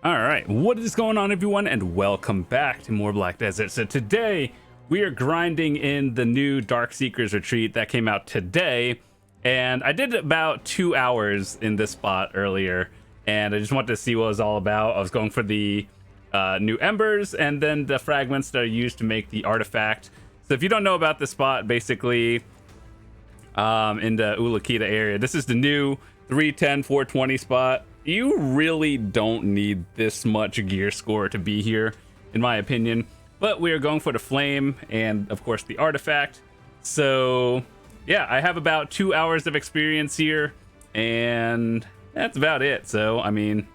All right, what is going on, everyone, and welcome back to more Black Desert. So today we are grinding in the new Darkseeker's retreat that came out today, and I did about 2 hours in this spot earlier, and I just wanted to see what it was all about. I was going for the new embers and then the fragments that are used to make the artifact. So if you don't know about this spot, basically in the Ulakita area, this is the new 310 420 spot. You really don't need this much gear score to be here, in my opinion. But we are going for the flame and, of course, the artifact. So, yeah, I have about 2 hours of experience here, and that's about it. So, I mean,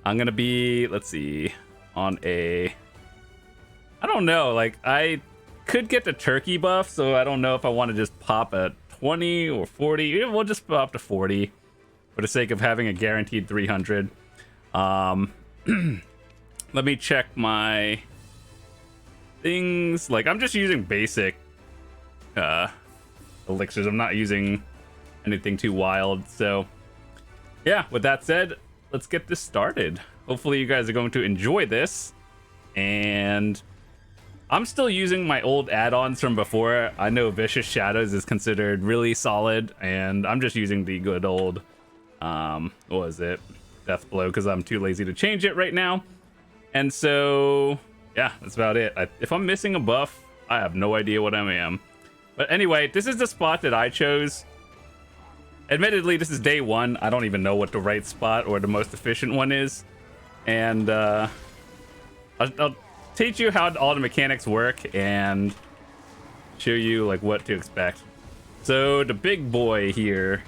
I'm going to be, let's see, on a... I don't know, like, I could get the turkey buff, so I don't know if I want to just pop a 20 or 40. We'll just pop to 40. For the sake of having a guaranteed 300. Let me check my things. Like, I'm just using basic elixirs. I'm not using anything too wild. So, yeah, with that said, let's get this started. Hopefully you guys are going to enjoy this. And I'm still using my old add-ons from before. I know Vicious Shadows is considered really solid, and I'm just using the good old... what was it? Death Blow, because I'm too lazy to change it right now. And so, yeah, that's about it. If I'm missing a buff, I have no idea what I am. But anyway, this is the spot that I chose. Admittedly, this is day one. I don't even know what the right spot or the most efficient one is. And I'll teach you how all the mechanics work and show you like what to expect. So the big boy here,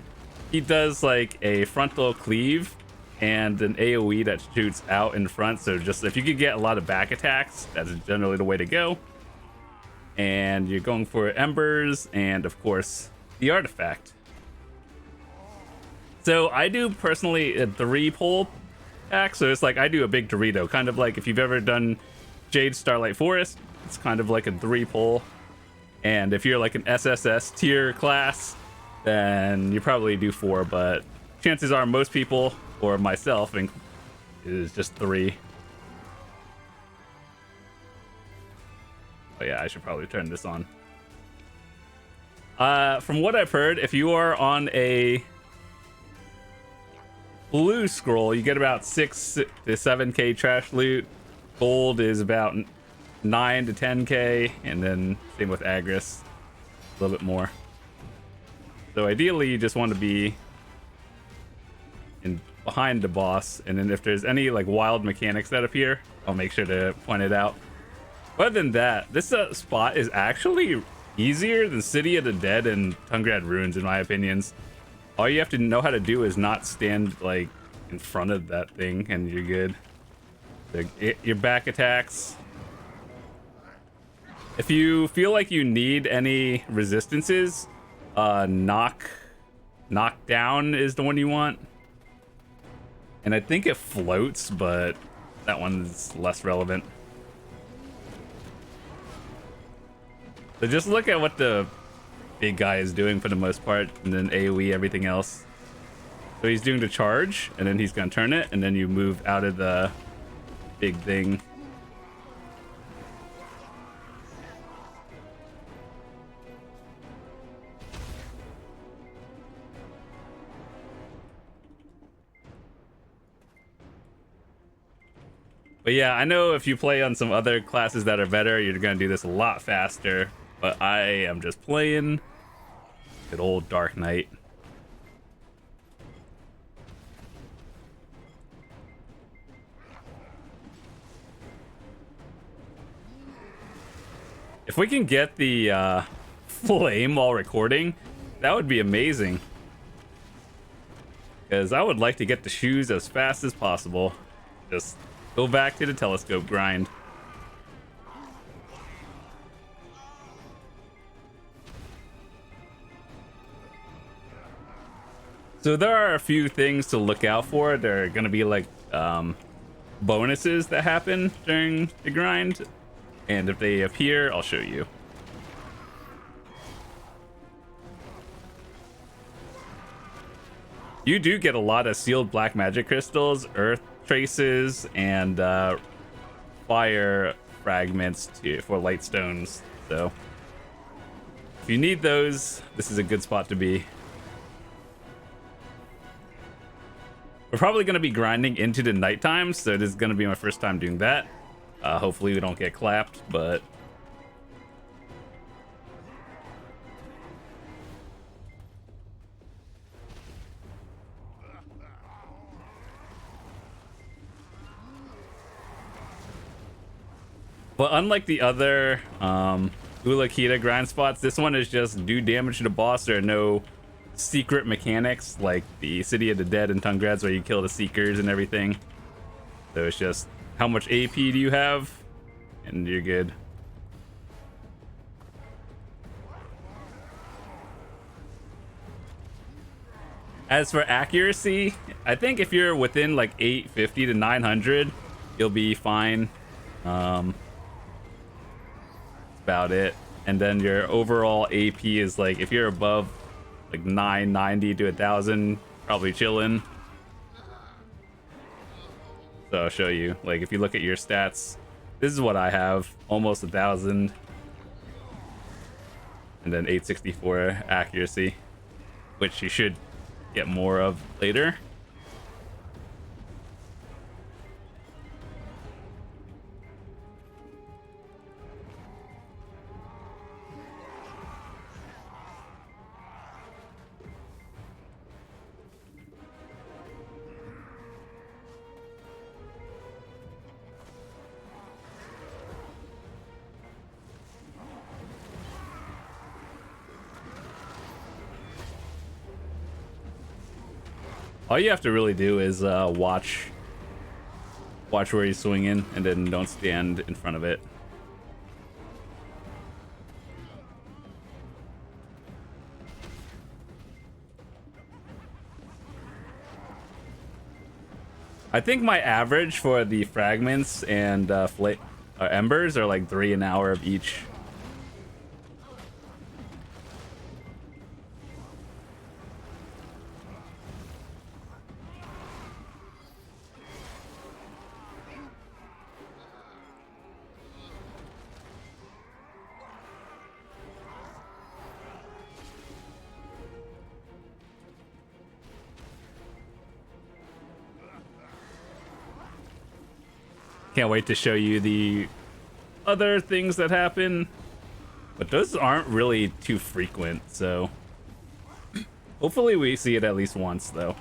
he does like a frontal cleave and an AoE that shoots out in front. So just if you could get a lot of back attacks, that's generally the way to go. And you're going for embers and, of course, the artifact. So I do personally a 3-pole attack. So it's like I do a big Dorito, kind of like if you've ever done Jade Starlight Forest, it's kind of like a 3-pole. And if you're like an SSS tier class, then you probably do 4, but chances are most people, or myself, is just 3. Oh yeah, I should probably turn this on. From what I've heard, if you are on a blue scroll, you get about 6 to 7k trash loot. Gold is about 9 to 10k, and then same with Agris, a little bit more. So ideally, you just want to be behind the boss, and then if there's any like wild mechanics that appear, I'll make sure to point it out. Other than that, this spot is actually easier than City of the Dead and Tungrad Ruins, in my opinions. All you have to know how to do is not stand like in front of that thing, and you're good. Your back attacks. If you feel like you need any resistances, knockdown is the one you want, and I think it floats, but that one's less relevant. So just look at what the big guy is doing for the most part, and then AoE everything else. So he's doing the charge, and then he's gonna turn it, and then you move out of the big thing. But yeah, I know if you play on some other classes that are better, you're gonna do this a lot faster. But I am just playing good old Dark Knight. If we can get the flame while recording, that would be amazing. Because I would like to get the shoes as fast as possible. Just go back to the telescope grind. So there are a few things to look out for. There are going to be like bonuses that happen during the grind. And if they appear, I'll show you. You do get a lot of sealed black magic crystals, earth traces, and fire fragments for light stones. So if you need those, this is a good spot to be. We're probably going to be grinding into the nighttime, so this is going to be my first time doing that. Hopefully we don't get clapped, but unlike the other Ulakita grind spots, this one is just do damage to the boss. There are no secret mechanics like the City of the Dead and Tungrads where you kill the Seekers and everything. So it's just how much AP do you have, and you're good. As for accuracy, I think if you're within like 850 to 900, you'll be fine. That's about it. And then your overall AP is like, if you're above like 990 to 1000, probably chilling. So I'll show you. Like if you look at your stats, this is what I have, almost 1000, and then 864 accuracy, which you should get more of later. All you have to really do is watch where he's swinging, and then don't stand in front of it. I think my average for the fragments and embers are like 3 an hour of each. Can't wait to show you the other things that happen, but those aren't really too frequent, so hopefully we see it at least once though.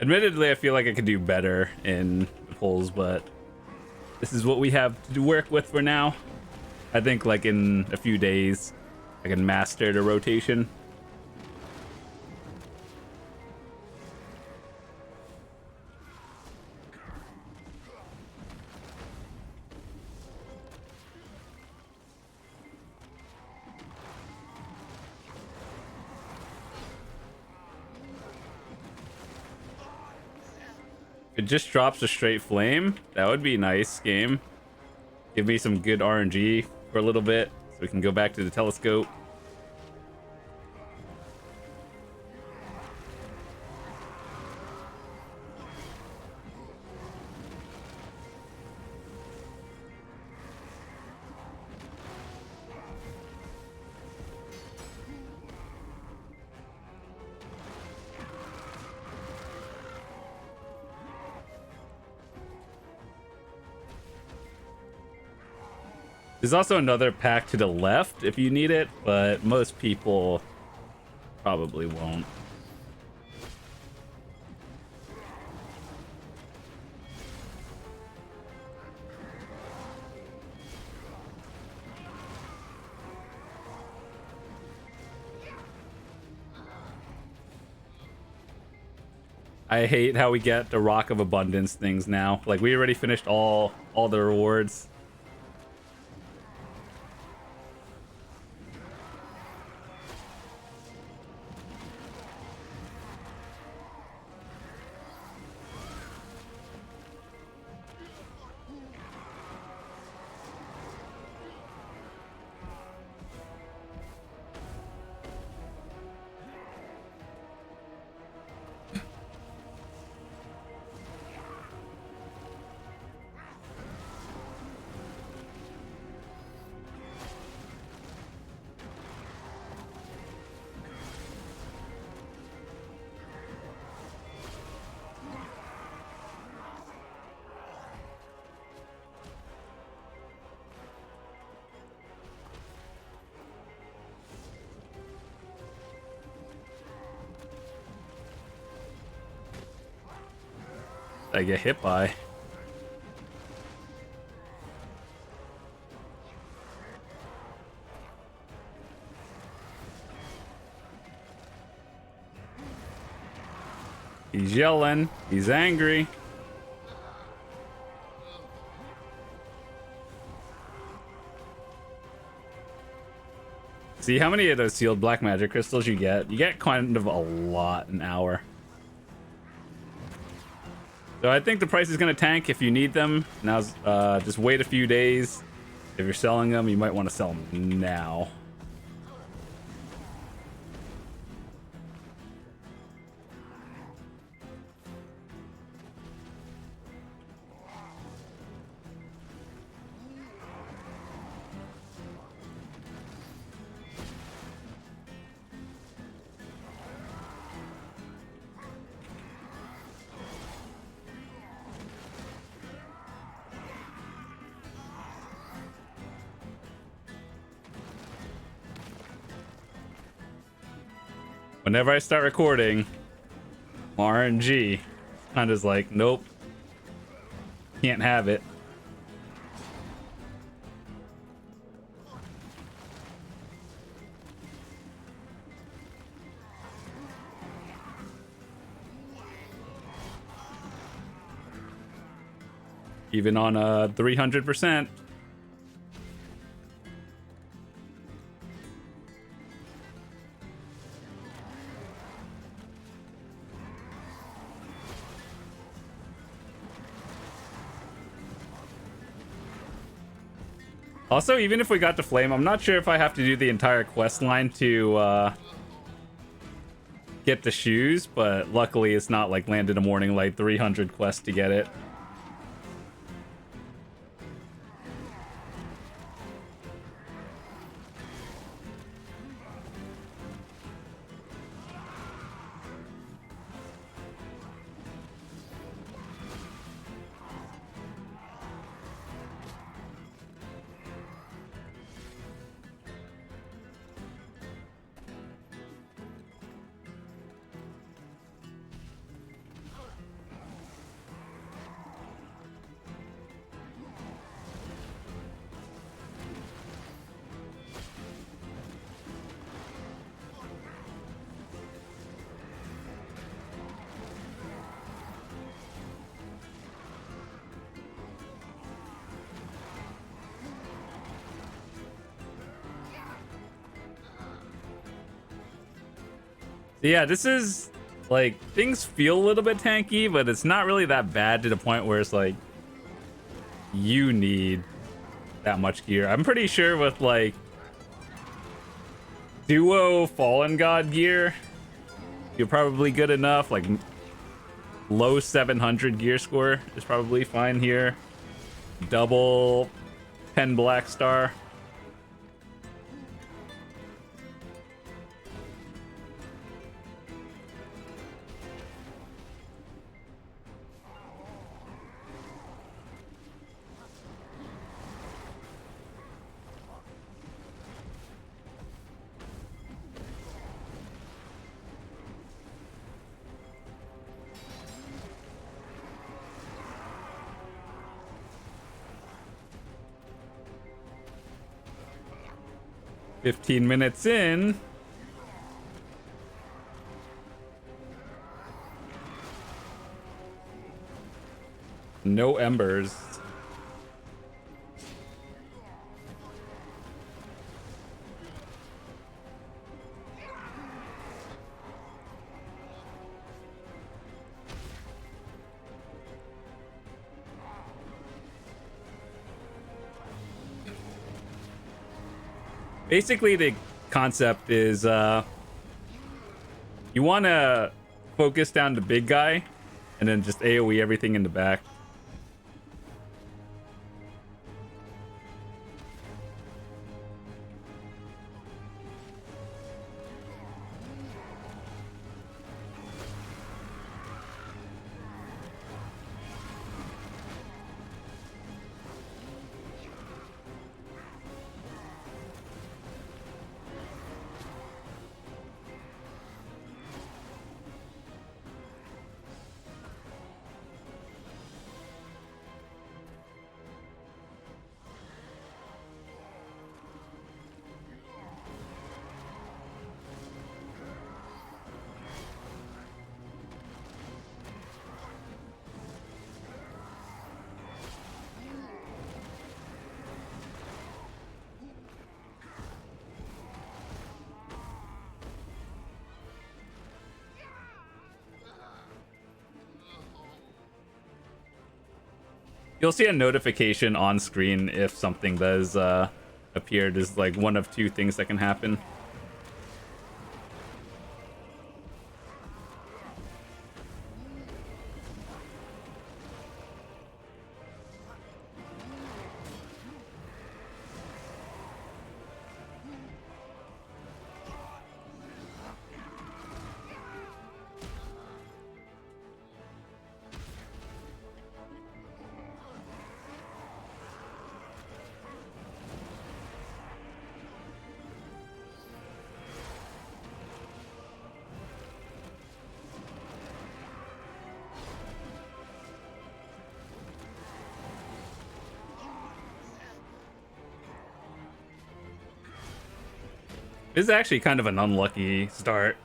Admittedly, I feel like I could do better in the pulls, but this is what we have to work with for now. I think like in a few days, I can master the rotation. If it just drops a straight flame, that would be nice, game. Give me some good RNG for a little bit so we can go back to the telescope. There's also another pack to the left if you need it, but most people probably won't. I hate how we get the Rock of Abundance things now. Like, we already finished all the rewards. I get hit by. He's yelling. He's angry. See how many of those sealed black magic crystals you get? You get kind of a lot an hour. So I think the price is going to tank if you need them. Now, just wait a few days. If you're selling them, you might want to sell them now. Whenever I start recording, RNG kind of is like, nope, can't have it. Even on a 300%. Also, even if we got to flame, I'm not sure if I have to do the entire quest line to get the shoes, but luckily it's not like Land in the Morning Light 300 quest to get it. Yeah, this is like, things feel a little bit tanky, but it's not really that bad to the point where it's like you need that much gear. I'm pretty sure with like duo Fallen God gear, you're probably good enough. Like low 700 gear score is probably fine here. Double 10 Black Star. "15 minutes in." No embers. Basically, the concept is you want to focus down the big guy and then just AoE everything in the back. You'll see a notification on screen if something does appear. There's like one of two things that can happen. This is actually kind of an unlucky start.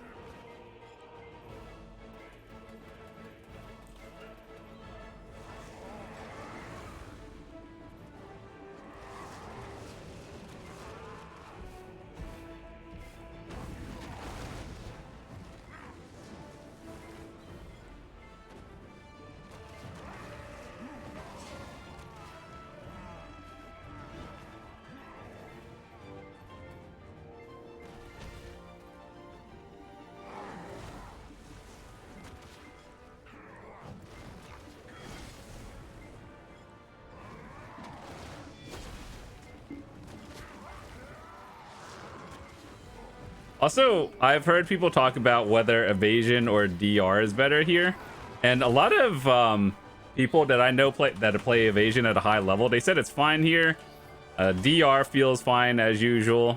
Also, I've heard people talk about whether evasion or DR is better here, and a lot of people that I know that play evasion at a high level, they said it's fine here. DR feels fine as usual,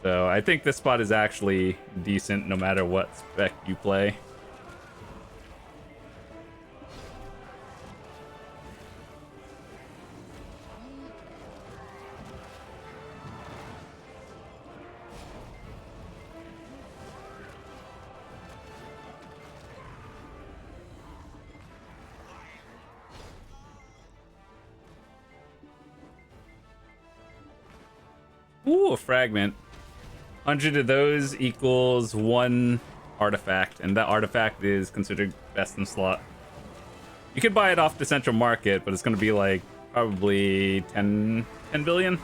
so I think this spot is actually decent no matter what spec you play. Ooh, a fragment. 100 of those equals 1 artifact, and that artifact is considered best in slot. You could buy it off the central market, but it's going to be like probably 10 billion.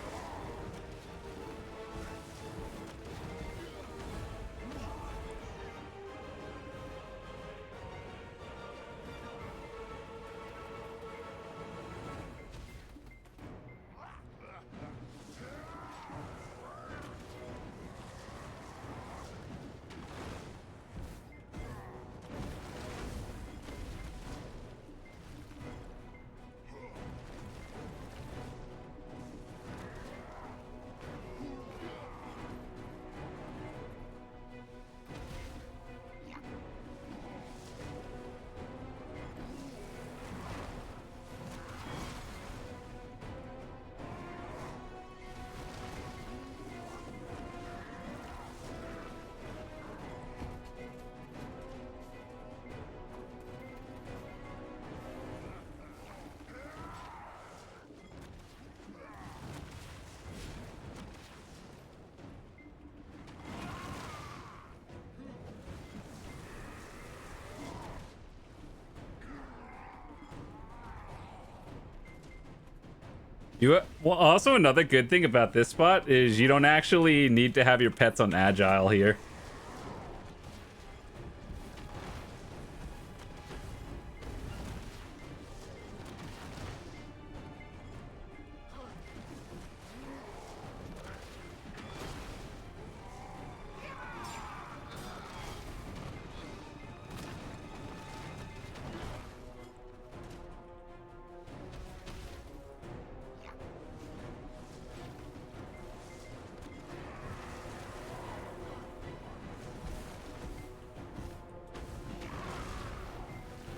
Well, also another good thing about this spot is you don't actually need to have your pets on agile here.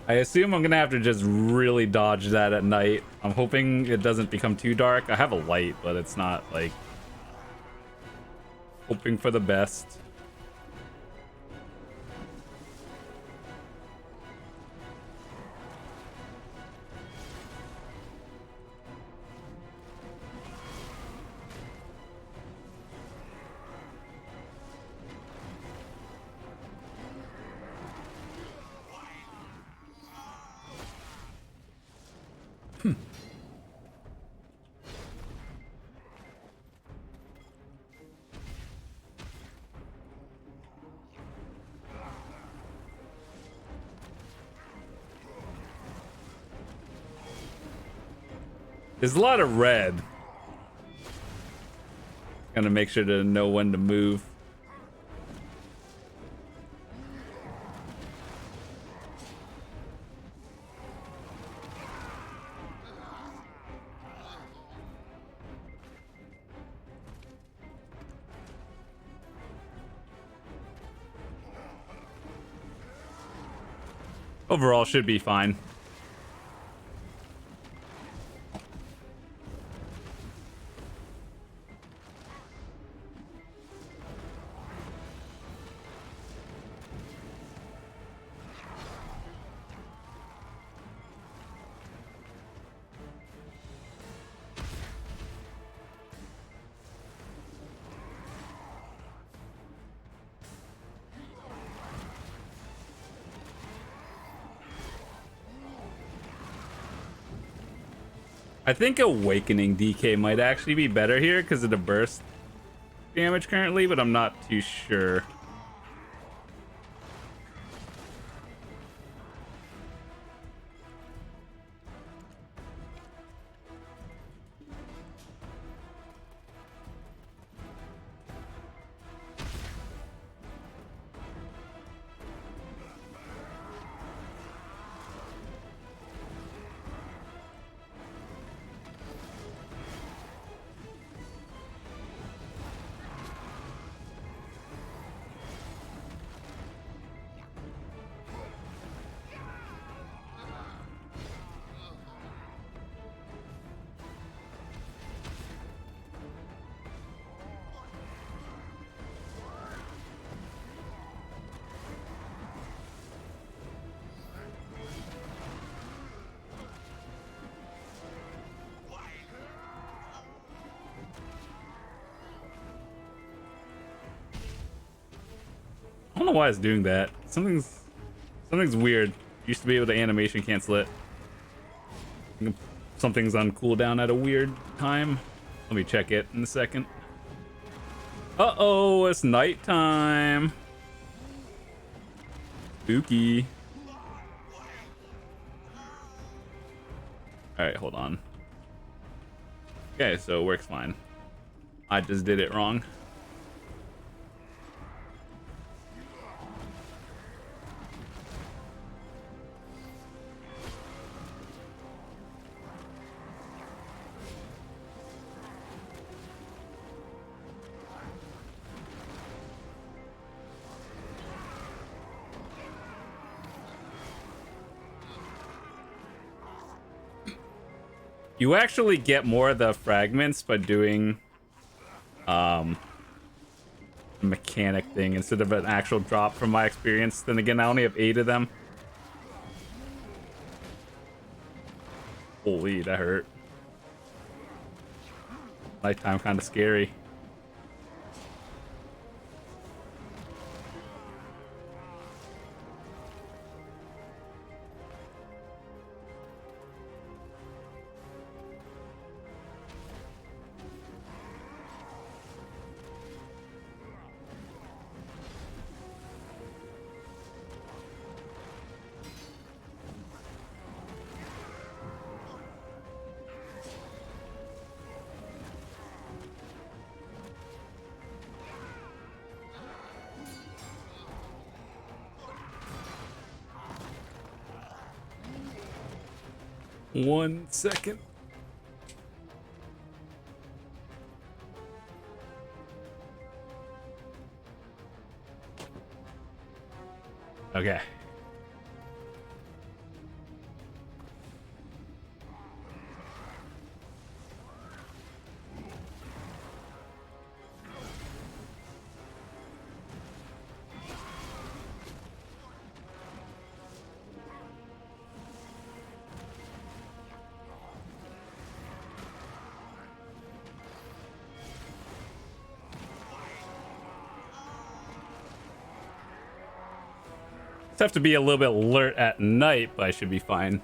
I assume I'm gonna have to just really dodge that at night. I'm hoping it doesn't become too dark. I have a light, but it's not like hoping for the best. There's a lot of red. Gotta make sure to know when to move. Overall, should be fine. I think Awakening DK might actually be better here because of the burst damage currently, but I'm not too sure. I don't know why it's doing that. Something's weird. Used to be able to animation cancel it. Something's on cooldown at a weird time. Let me check it in a second. Uh-oh, it's nighttime. Spooky. Alright, hold on. Okay, so it works fine. I just did it wrong. You actually get more of the fragments by doing a mechanic thing instead of an actual drop from my experience. Then again, I only have 8 of them. Holy, that hurt. Nighttime kind of scary. 1 second. Okay. Have to be a little bit alert at night, but I should be fine.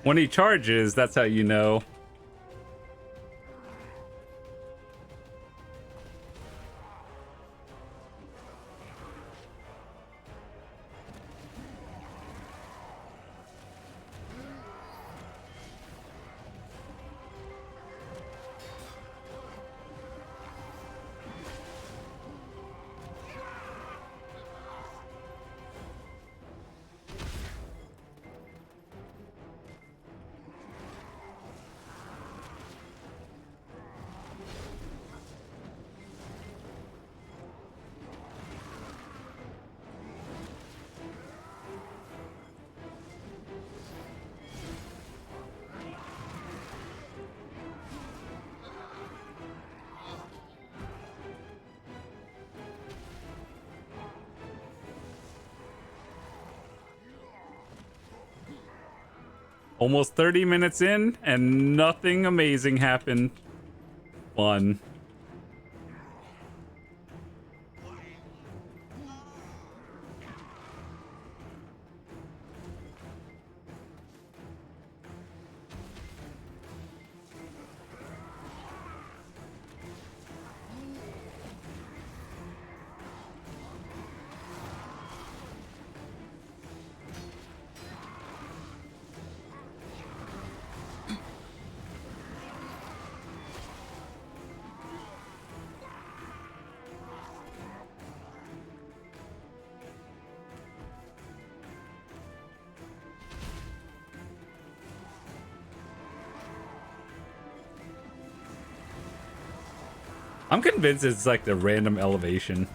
When he charges, that's how you know. Almost 30 minutes in, and nothing amazing happened. Fun. I'm convinced it's like the random elevation.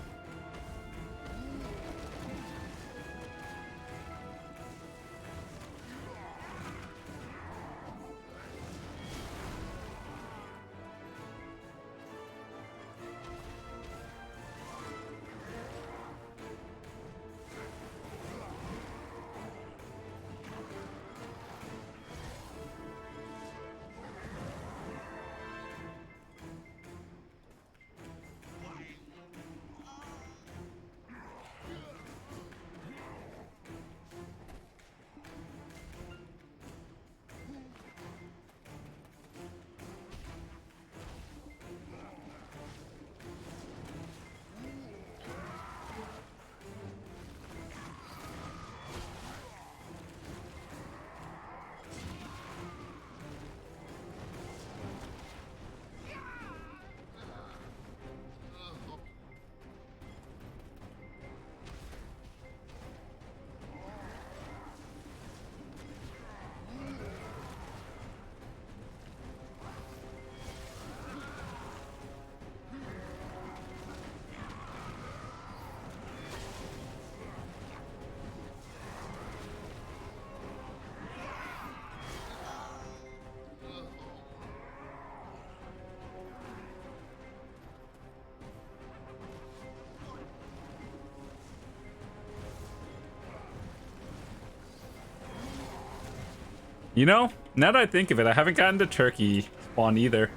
You know, now that I think of it, I haven't gotten to turkey spawn either.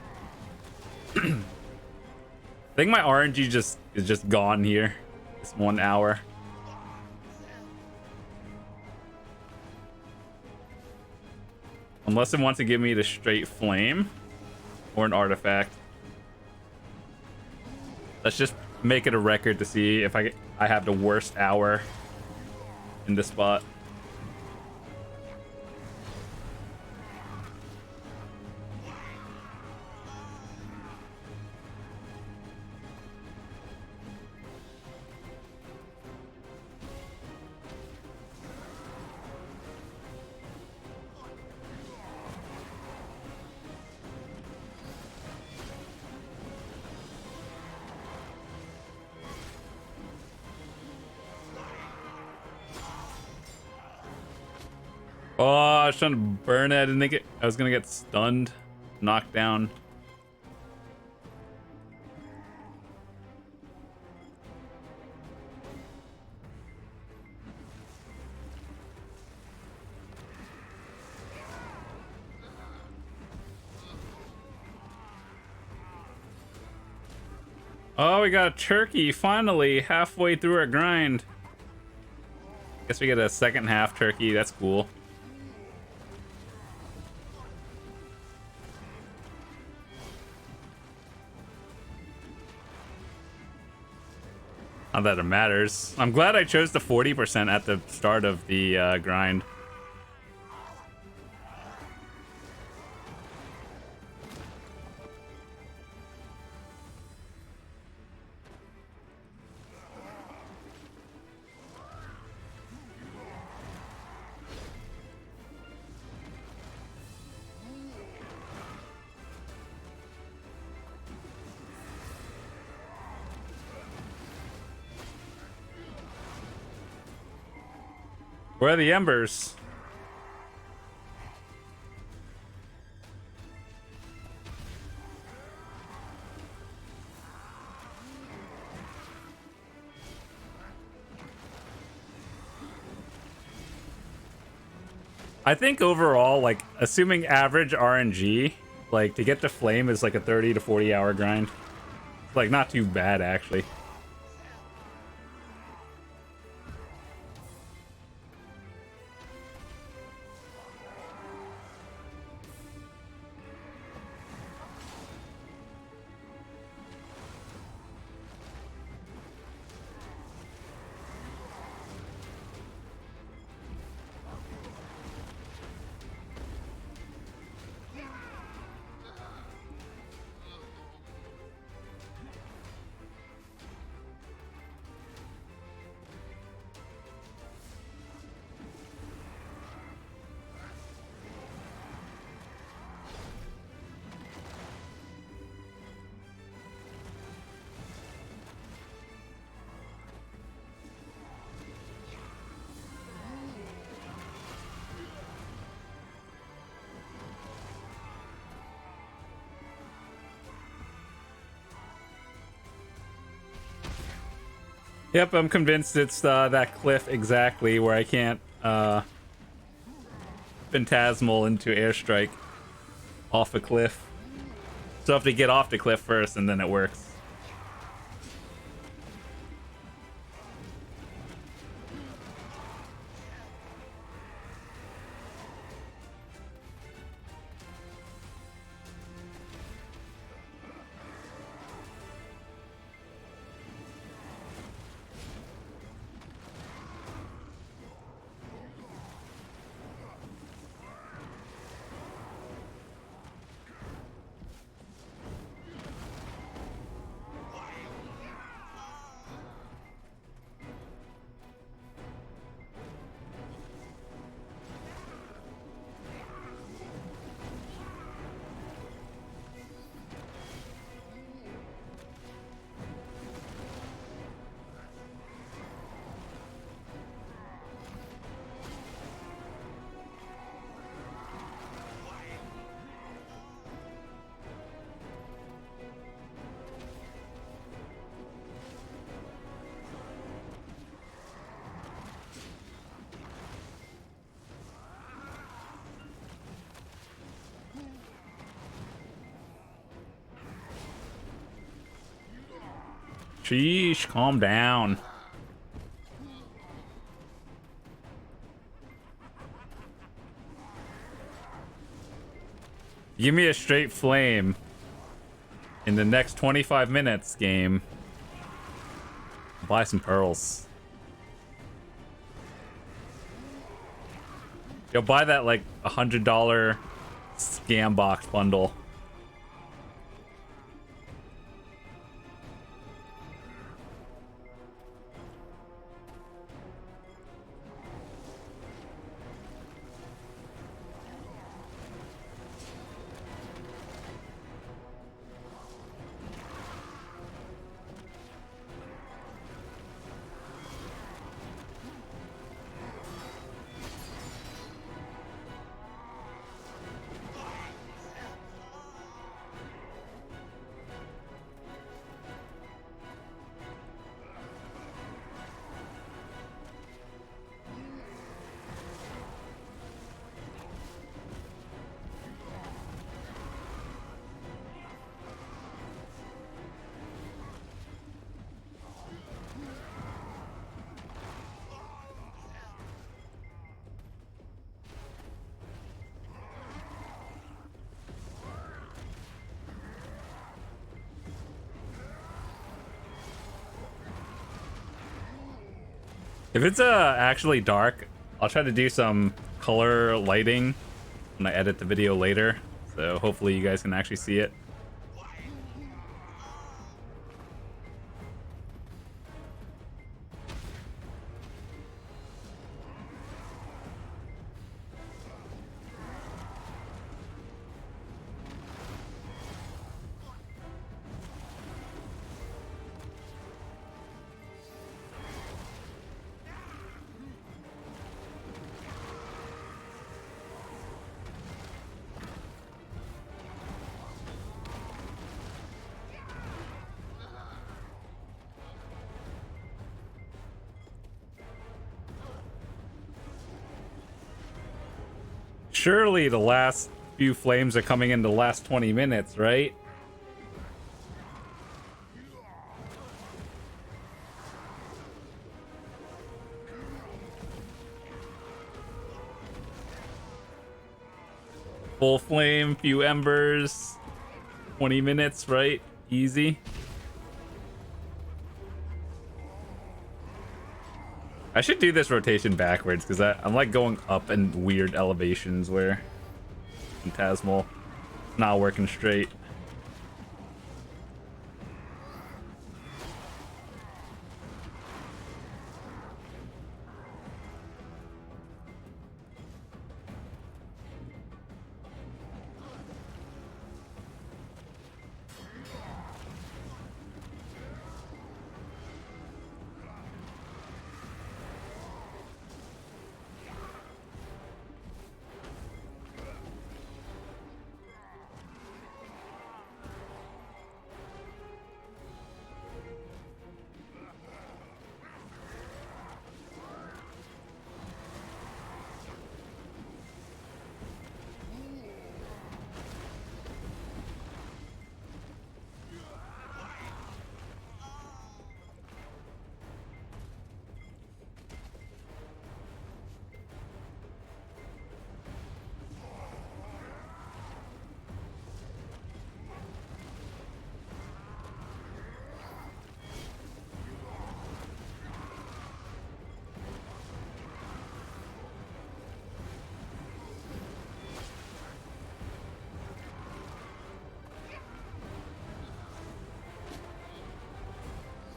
I think my RNG is just gone here. This 1 hour. Unless it wants to give me the straight flame or an artifact. Let's just make it a record to see if I have the worst hour in this spot. Oh, I was trying to burn it. I didn't think I was gonna get stunned, knocked down. Oh, we got a turkey finally halfway through our grind. Guess we get a second half turkey. That's cool. Not that it matters. I'm glad I chose the 40% at the start of the grind. Where are the embers? I think overall, like, assuming average RNG, like, to get the flame is like a 30 to 40 hour grind. Like, not too bad, actually. Yep, I'm convinced it's that cliff exactly where I can't phantasmal into airstrike off a cliff. So I have to get off the cliff first and then it works. Sheesh, calm down. Give me a straight flame in the next 25 minutes, game. Buy some pearls. Yo, buy that like $100 scam box bundle. If it's actually dark, I'll try to do some color lighting when I edit the video later. So hopefully you guys can actually see it. Surely the last few flames are coming in the last 20 minutes, right? Full flame, few embers, 20 minutes, right? Easy. I should do this rotation backwards because I'm like going up in weird elevations where Phantasmal not working straight.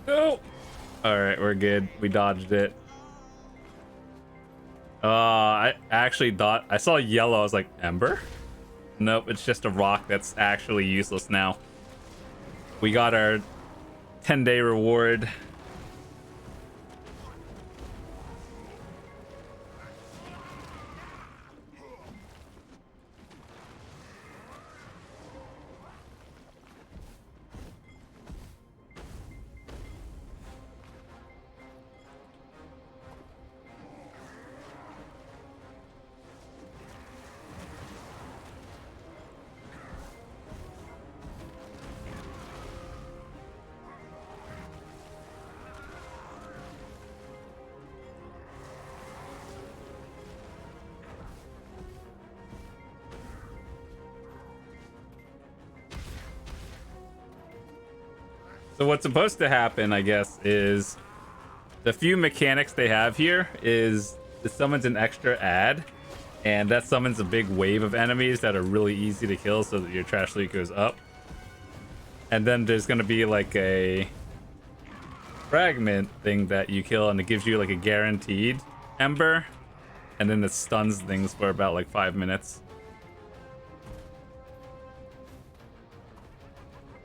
Oh! Alright, we're good. We dodged it. I actually thought... I saw yellow, I was like, Ember? Nope, it's just a rock that's actually useless now. We got our 10-day reward. So what's supposed to happen, I guess, is the few mechanics they have here is it summons an extra ad, and that summons a big wave of enemies that are really easy to kill so that your trash loot goes up. And then there's going to be like a fragment thing that you kill, and it gives you like a guaranteed ember, and then it stuns things for about like 5 minutes.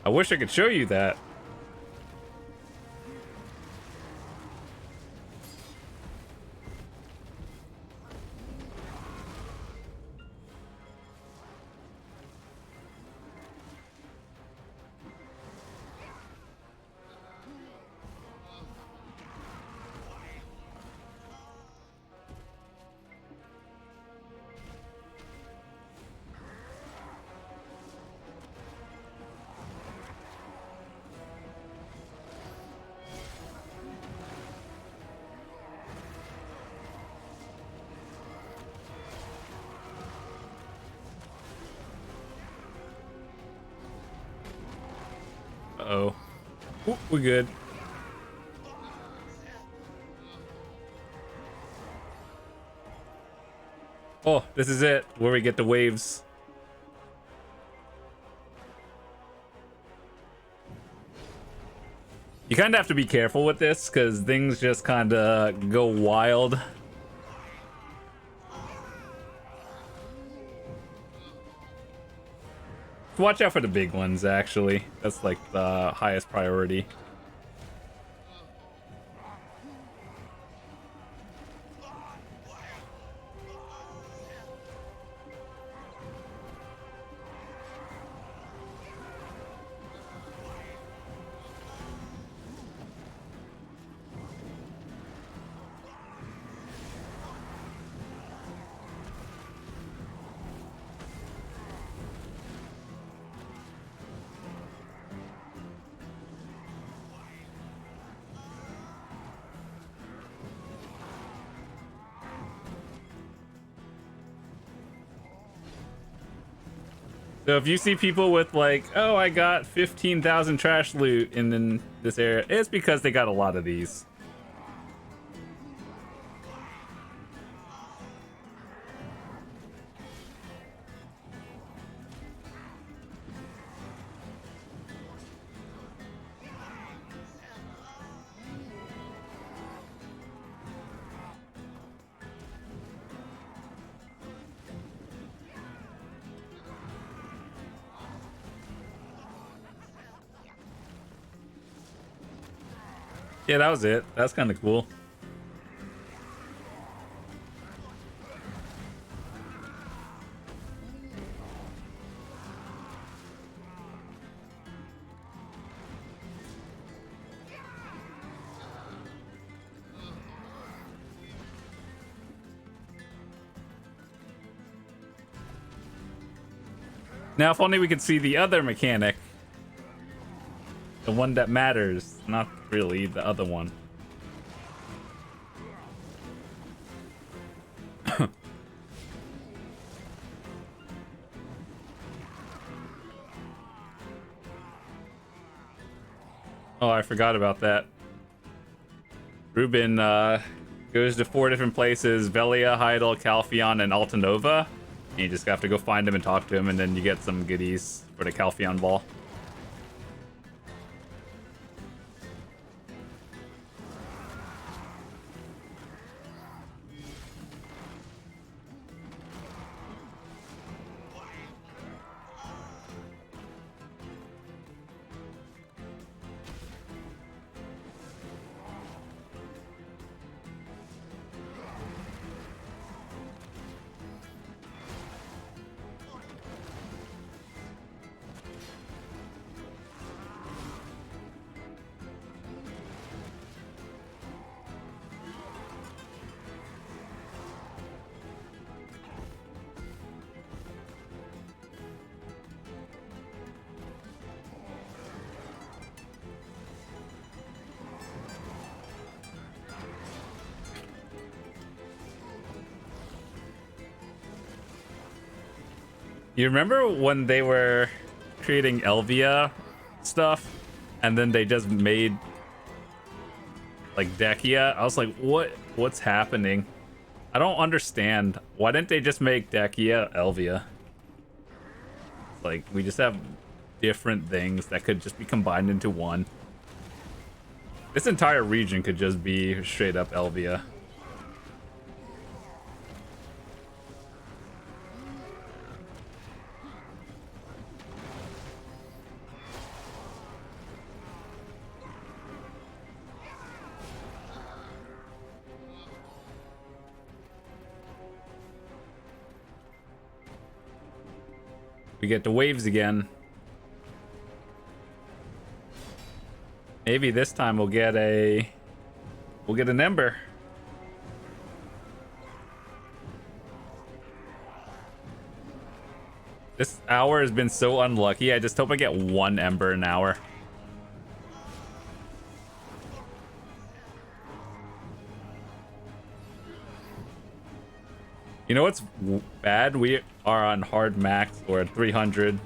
I wish I could show you that. Uh-oh. Ooh, we're good. Oh, this is it, where we get the waves. You kind of have to be careful with this, because things just kind of go wild. Watch out for the big ones, actually. That's like the highest priority. So if you see people with like, oh, I got 15,000 trash loot in this area, it's because they got a lot of these. Yeah, that was it. That's kind of cool. Now, if only we could see the other mechanic. The one that matters, not really the other one. Oh, I forgot about that. Ruben goes to 4 different places: Velia, Heidel, Calpheon, and Altanova. And you just have to go find him and talk to him, and then you get some goodies for the Calpheon ball. You remember when they were creating Elvia stuff and then they just made like Dekia. I was like, what's happening? I don't understand. Why didn't they just make Dekia Elvia? Like, we just have different things that could just be combined into one. This entire region could just be straight up Elvia. We get the waves again. Maybe this time we'll get an ember. This hour has been so unlucky. I just hope I get one ember an hour. You know what's bad? We are on hard max or 300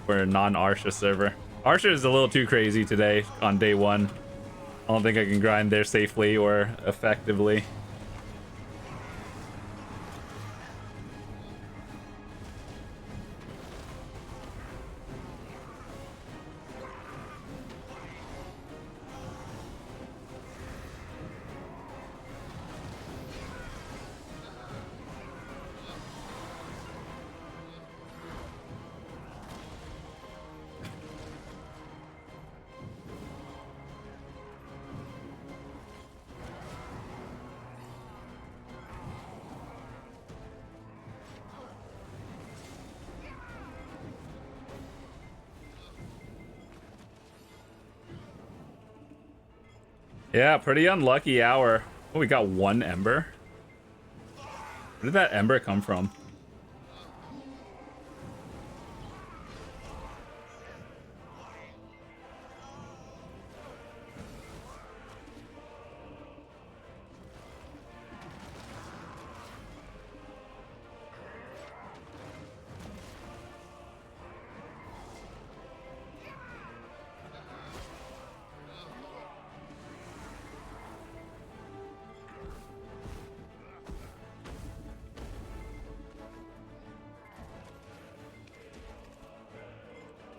for a non-Arsha server. Arsha is a little too crazy today on day one. I don't think I can grind there safely or effectively. Yeah, pretty unlucky hour. Oh, we got one ember. Where did that ember come from?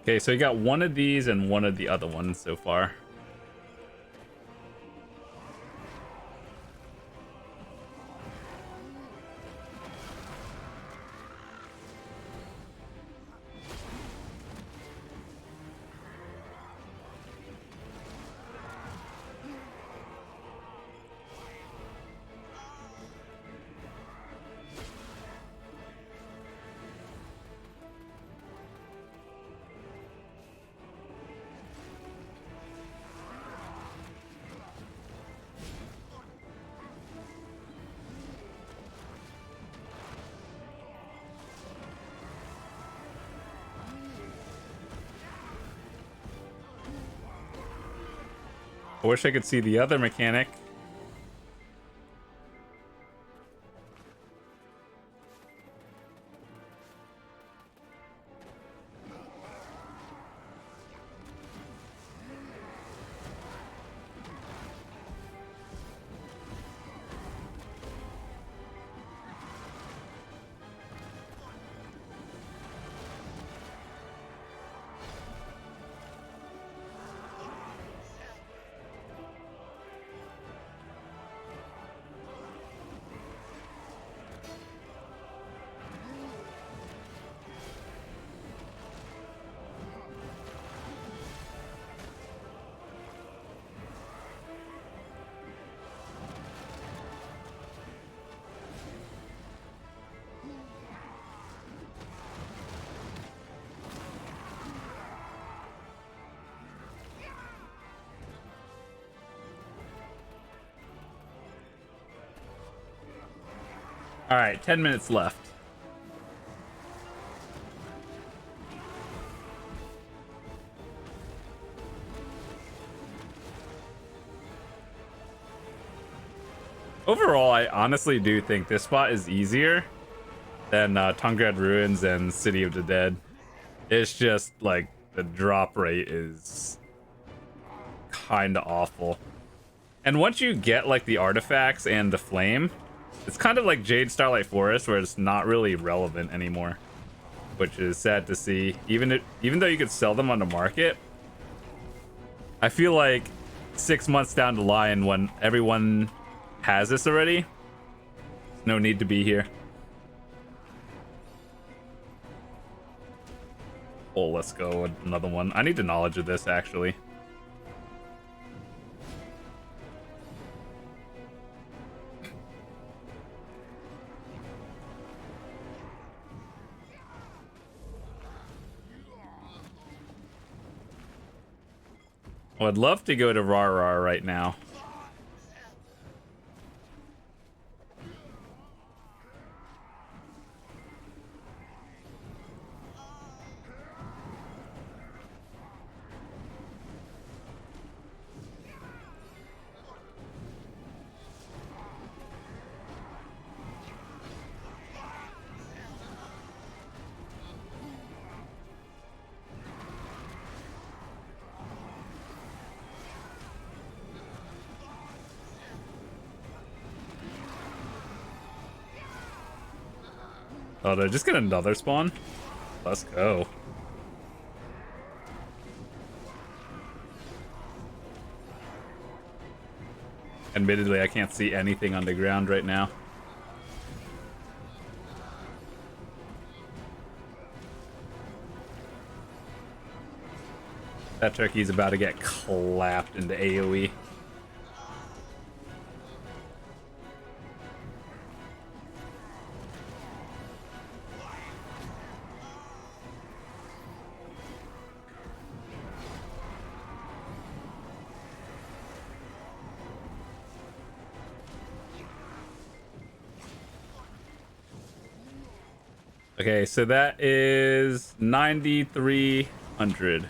Okay, so you got one of these and one of the other ones so far. I wish I could see the other mechanic. All right, 10 minutes left. Overall, I honestly do think this spot is easier than Tungrad Ruins and City of the Dead. It's just like the drop rate is kind of awful. And once you get like the artifacts and the flame, it's kind of like Jade Starlight Forest, where it's not really relevant anymore, which is sad to see. Even though you could sell them on the market, I feel like 6 months down the line, when everyone has this already, there's no need to be here. Oh, let's go with another one. I need the knowledge of this, actually. I'd love to go to Rar right now. Oh, did I just get another spawn? Let's go. Admittedly, I can't see anything on the ground right now. That turkey's about to get clapped into AoE. Okay, so that is 9,300.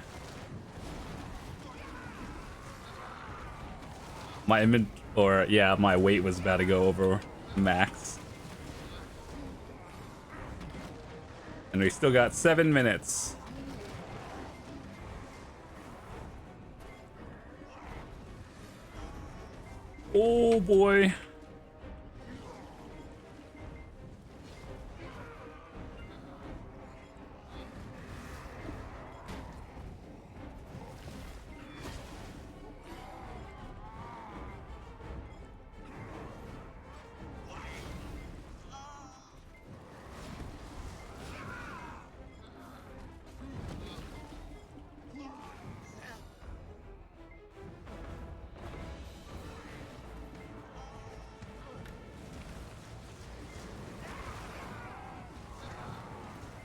My weight was about to go over max. And we still got 7 minutes. Oh boy.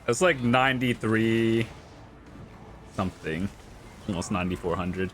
It's like 93 something, almost 9,400.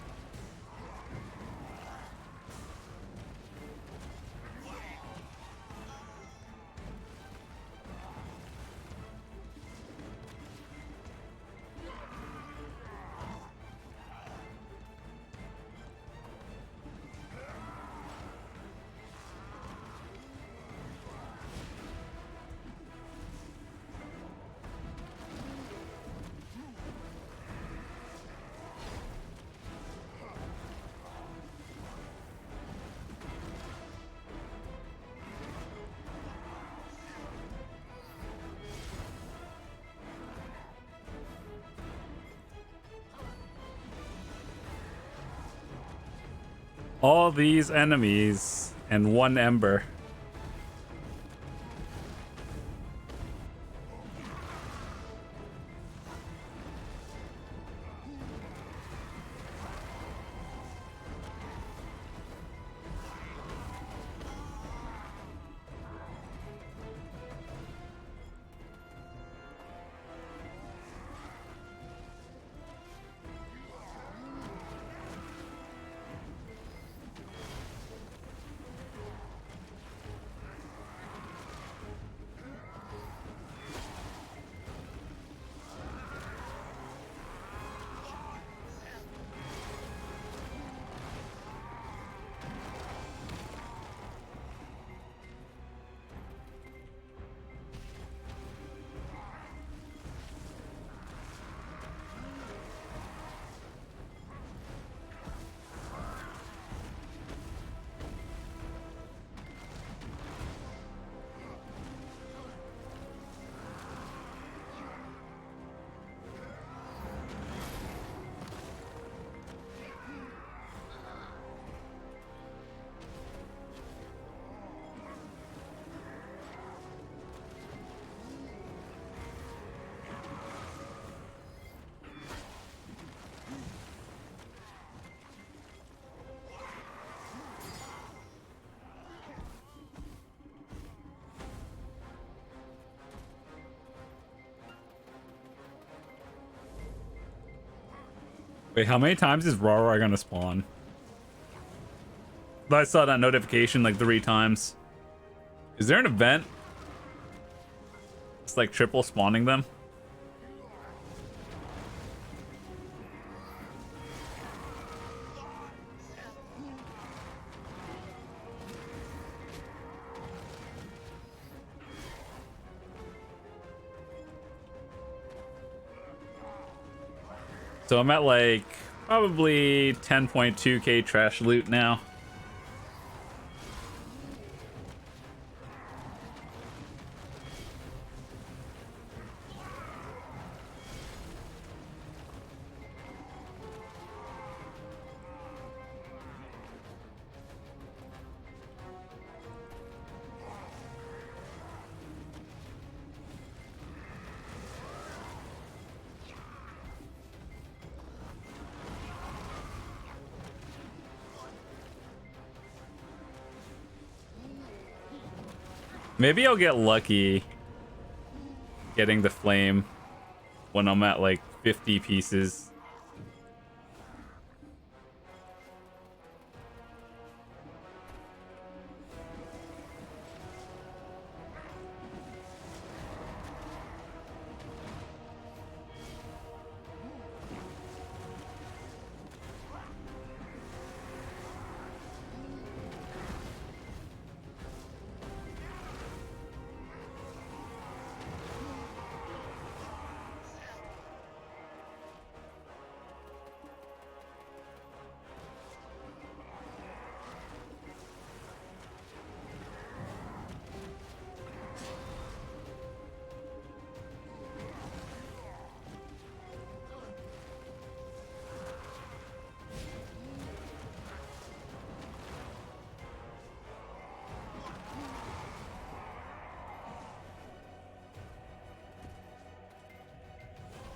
All these enemies and one ember. Wait, how many times is Rara gonna spawn? But I saw that notification like 3 times. Is there an event? It's like triple spawning them. So I'm at like probably 10.2k trash loot now. Maybe I'll get lucky getting the flame when I'm at like 50 pieces.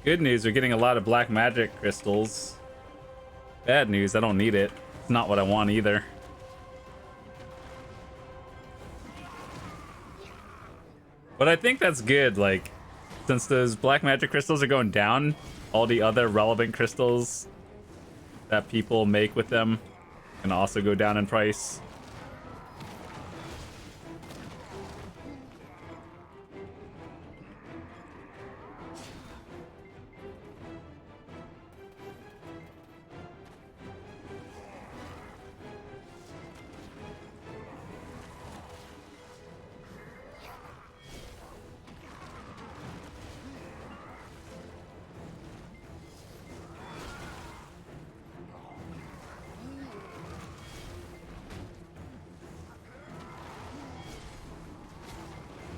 Good news, we're getting a lot of black magic crystals. Bad news, I don't need it. It's not what I want either. But I think that's good, like, since those black magic crystals are going down, all the other relevant crystals that people make with them can also go down in price.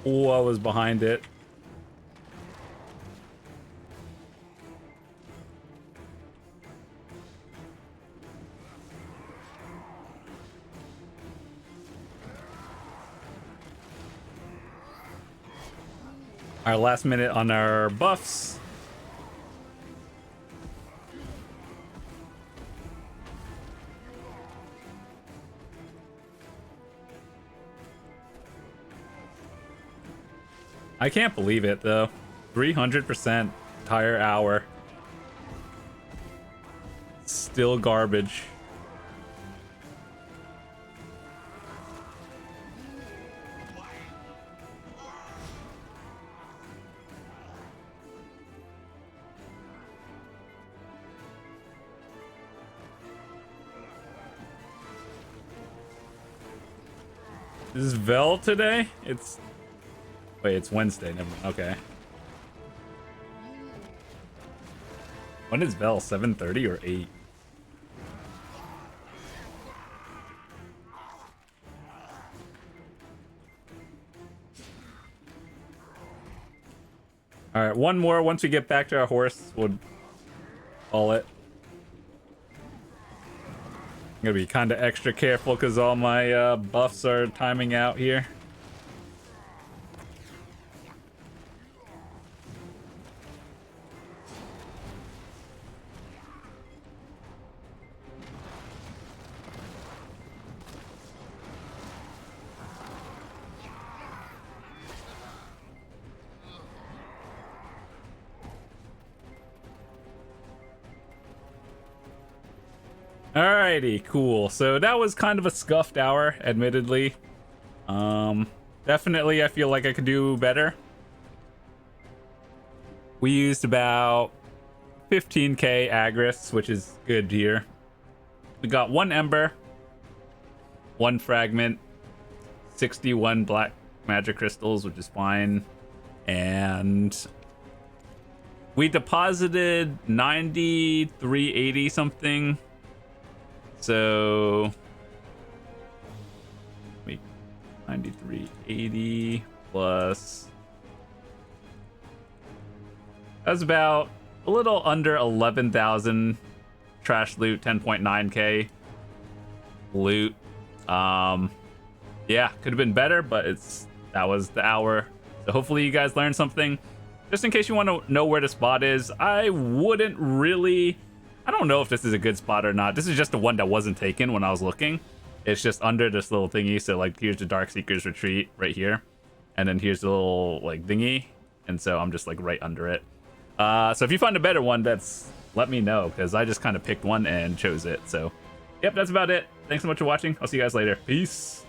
Oh, I was behind it. Our last minute on our buffs. I can't believe it though. 300% entire hour. Still garbage. Is Vel today? It's... Wait, it's Wednesday. Never mind. Okay. When is Vel? 7:30 or 8? All right, one more. Once we get back to our horse, we'll call it. I'm gonna be kind of extra careful because all my buffs are timing out here. Alrighty, cool. So that was kind of a scuffed hour, admittedly. Definitely I feel like I could do better. We used about 15k agris, which is good here. We got 1 ember, 1 fragment, 61 black magic crystals, which is fine. And we deposited 9380 something. So wait, 9380 plus, that's about a little under 11,000 trash loot, 10.9k loot. Yeah, could have been better, but that was the hour. So hopefully you guys learned something. Just in case you want to know where the spot is, I wouldn't really, I don't know if this is a good spot or not. This is just the one that wasn't taken when I was looking. It's just under this little thingy. So like here's the Darkseeker's retreat right here, and then here's the little like thingy, and so I'm just like right under it. So if you find a better one, let me know, because I just kind of picked one and chose it. So yep, that's about it. Thanks so much for watching. I'll see you guys later. Peace.